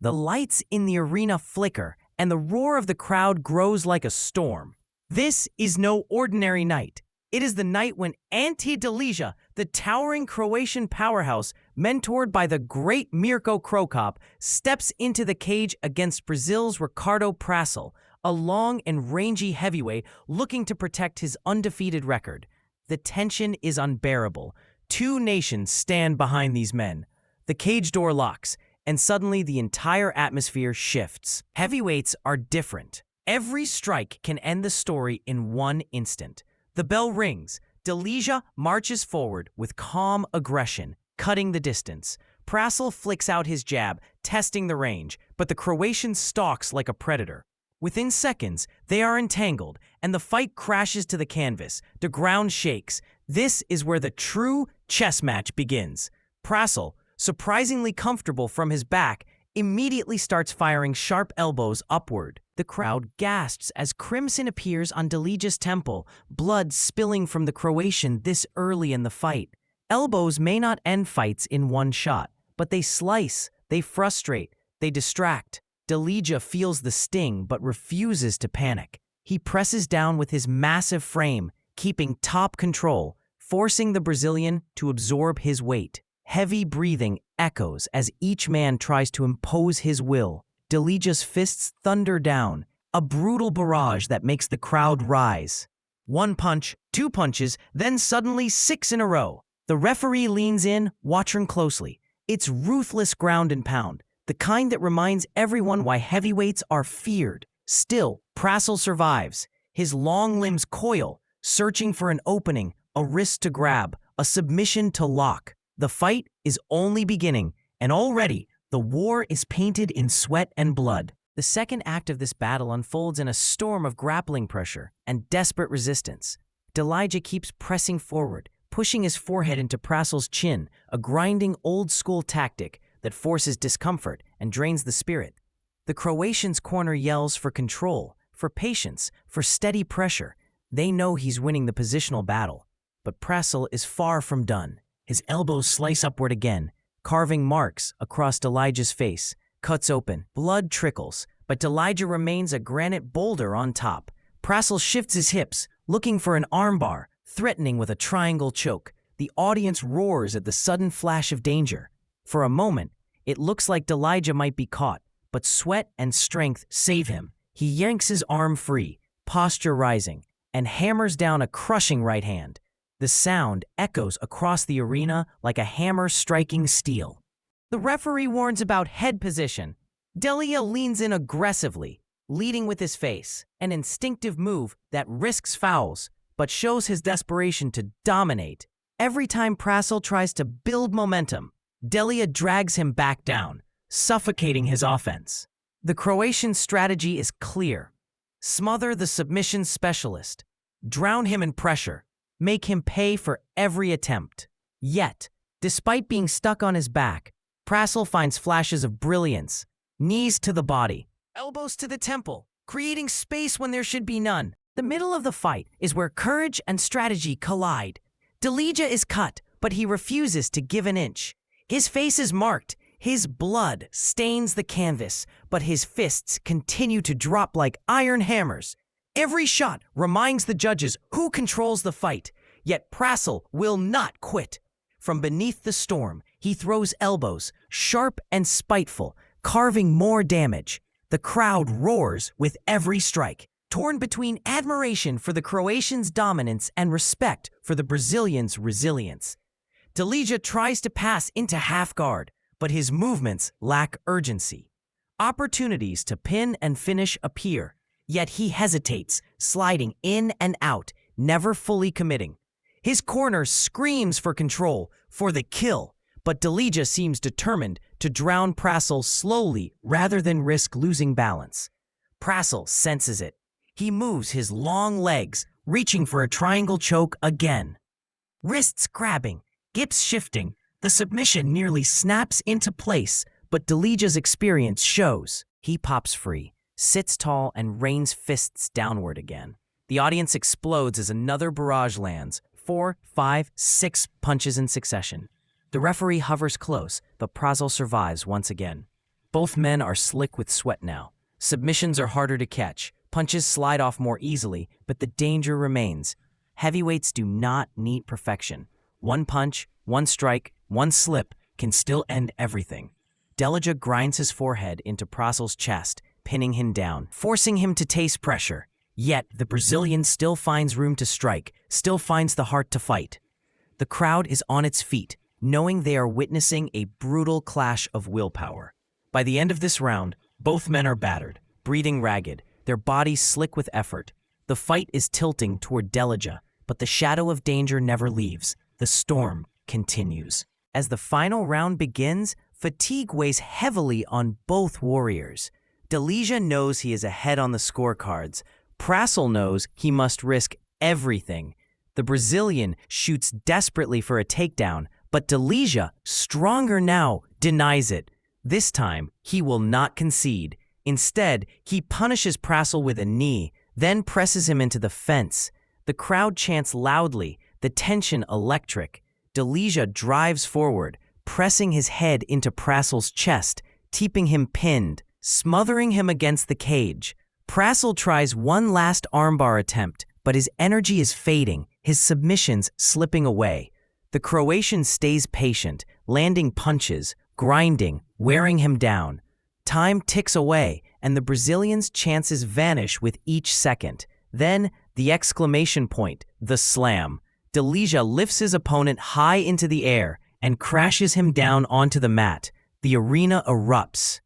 The lights in the arena flicker, and the roar of the crowd grows like a storm. This is no ordinary night. It is the night when Ante Delija, the towering Croatian powerhouse, mentored by the great Mirko Cro Cop, steps into the cage against Brazil's Ricardo Prasel, a long and rangy heavyweight looking to protect his undefeated record. The tension is unbearable. Two nations stand behind these men. The cage door locks, and suddenly the entire atmosphere shifts. Heavyweights are different. Every strike can end the story in one instant. The bell rings. Delija marches forward with calm aggression, cutting the distance. Prasel flicks out his jab, testing the range, but the Croatian stalks like a predator. Within seconds, they are entangled, and the fight crashes to the canvas. The ground shakes. This is where the true chess match begins. Prasel, surprisingly comfortable from his back, immediately starts firing sharp elbows upward. The crowd gasps as crimson appears on Delija's temple, blood spilling from the Croatian this early in the fight. Elbows may not end fights in one shot, but they slice, they frustrate, they distract. Delija feels the sting but refuses to panic. He presses down with his massive frame, keeping top control, forcing the Brazilian to absorb his weight. Heavy breathing echoes as each man tries to impose his will. Delija's fists thunder down, a brutal barrage that makes the crowd rise. One punch, two punches, then suddenly 6 in a row. The referee leans in, watching closely. It's ruthless ground and pound, the kind that reminds everyone why heavyweights are feared. Still, Prasel survives. His long limbs coil, searching for an opening, a wrist to grab, a submission to lock. The fight is only beginning, and already the war is painted in sweat and blood. The second act of this battle unfolds in a storm of grappling pressure and desperate resistance. Delija keeps pressing forward, pushing his forehead into Prasel's chin, a grinding old-school tactic that forces discomfort and drains the spirit. The Croatian's corner yells for control, for patience, for steady pressure. They know he's winning the positional battle. But Prasel is far from done. His elbows slice upward again, carving marks across Delija's face. Cuts open, blood trickles, but Delija remains a granite boulder on top. Prasel shifts his hips, looking for an armbar, threatening with a triangle choke. The audience roars at the sudden flash of danger. For a moment, it looks like Delija might be caught, but sweat and strength save him. He yanks his arm free, posture rising, and hammers down a crushing right hand. The sound echoes across the arena like a hammer striking steel. The referee warns about head position. Delija leans in aggressively, leading with his face, an instinctive move that risks fouls, but shows his desperation to dominate. Every time Prasel tries to build momentum, Delija drags him back down, suffocating his offense. The Croatian strategy is clear. Smother the submission specialist. Drown him in pressure. Make him pay for every attempt. Yet, despite being stuck on his back, Prasel finds flashes of brilliance. Knees to the body, elbows to the temple, creating space when there should be none. The middle of the fight is where courage and strategy collide. Delija is cut, but he refuses to give an inch. His face is marked. His blood stains the canvas, but his fists continue to drop like iron hammers. Every shot reminds the judges who controls the fight, yet Prasel will not quit. From beneath the storm, he throws elbows, sharp and spiteful, carving more damage. The crowd roars with every strike, torn between admiration for the Croatians' dominance and respect for the Brazilians' resilience. Delija tries to pass into half guard, but his movements lack urgency. Opportunities to pin and finish appear, yet he hesitates, sliding in and out, never fully committing. His corner screams for control, for the kill, but Delija seems determined to drown Prasel slowly rather than risk losing balance. Prasel senses it. He moves his long legs, reaching for a triangle choke again. Wrists grabbing, hips shifting, the submission nearly snaps into place, but Delija's experience shows. He pops free, sits tall, and rains fists downward again. The audience explodes as another barrage lands, 4, 5, 6 punches in succession. The referee hovers close, but Prasel survives once again. Both men are slick with sweat now. Submissions are harder to catch. Punches slide off more easily, but the danger remains. Heavyweights do not need perfection. One punch, one strike, one slip can still end everything. Delija grinds his forehead into Prasel's chest, pinning him down, forcing him to taste pressure. Yet, the Brazilian still finds room to strike, still finds the heart to fight. The crowd is on its feet, knowing they are witnessing a brutal clash of willpower. By the end of this round, both men are battered, breathing ragged, their bodies slick with effort. The fight is tilting toward Delija, but the shadow of danger never leaves. The storm continues. As the final round begins, fatigue weighs heavily on both warriors. Delija knows he is ahead on the scorecards. Prasel knows he must risk everything. The Brazilian shoots desperately for a takedown, but Delija, stronger now, denies it. This time, he will not concede. Instead, he punishes Prasel with a knee, then presses him into the fence. The crowd chants loudly, the tension electric. Delija drives forward, pressing his head into Prasel's chest, keeping him pinned, smothering him against the cage. Prasel tries one last armbar attempt, but his energy is fading, his submissions slipping away. The Croatian stays patient, landing punches, grinding, wearing him down. Time ticks away, and the Brazilian's chances vanish with each second. Then, the exclamation point, the slam. Delija lifts his opponent high into the air and crashes him down onto the mat. The arena erupts.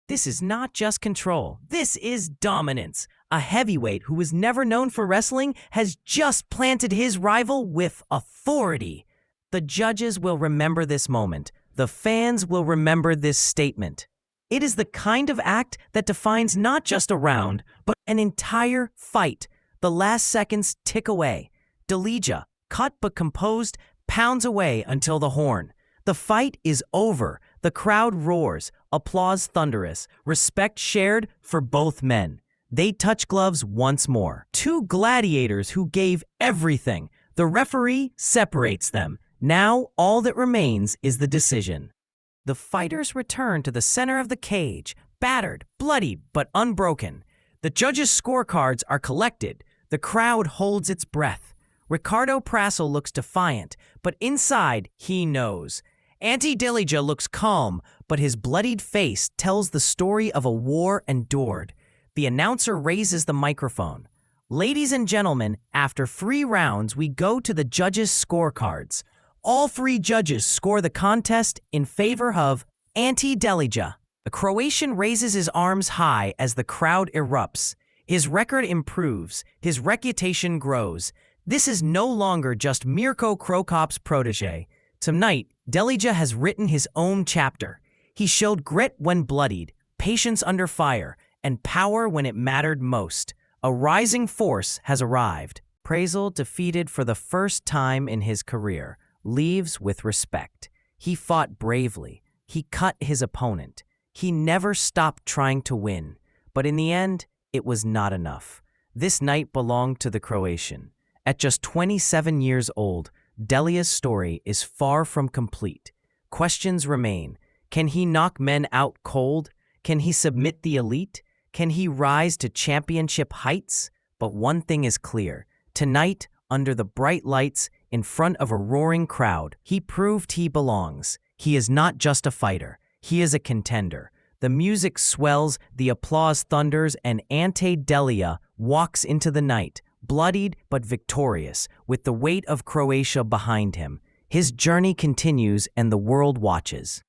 This is not just control. This is dominance. A heavyweight who was never known for wrestling has just planted his rival with authority. The judges will remember this moment. The fans will remember this statement. It is the kind of act that defines not just a round, but an entire fight. The last seconds tick away. Delija, cut but composed, pounds away until the horn. The fight is over. The crowd roars, applause thunderous, respect shared for both men. They touch gloves once more. Two gladiators who gave everything. The referee separates them. Now all that remains is the decision. The fighters return to the center of the cage, battered, bloody, but unbroken. The judges' scorecards are collected. The crowd holds its breath. Ricardo Prasel looks defiant, but inside he knows. Ante Delija looks calm, but his bloodied face tells the story of a war endured. The announcer raises the microphone. Ladies and gentlemen, after 3 rounds, we go to the judges' scorecards. All 3 judges score the contest in favor of Ante Delija. The Croatian raises his arms high as the crowd erupts. His record improves. His reputation grows. This is no longer just Mirko Cro Cop's protégé. Tonight, Delija has written his own chapter. He showed grit when bloodied, patience under fire, and power when it mattered most. A rising force has arrived. Prasel, defeated for the first time in his career, leaves with respect. He fought bravely. He cut his opponent. He never stopped trying to win. But in the end, it was not enough. This night belonged to the Croatian. At just 27 years old, Delija's story is far from complete. Questions remain. Can he knock men out cold? Can he submit the elite? Can he rise to championship heights? But one thing is clear. Tonight, under the bright lights, in front of a roaring crowd, he proved he belongs. He is not just a fighter. He is a contender. The music swells, the applause thunders, and Ante Delija walks into the night, bloodied but victorious, with the weight of Croatia behind him. His journey continues and the world watches.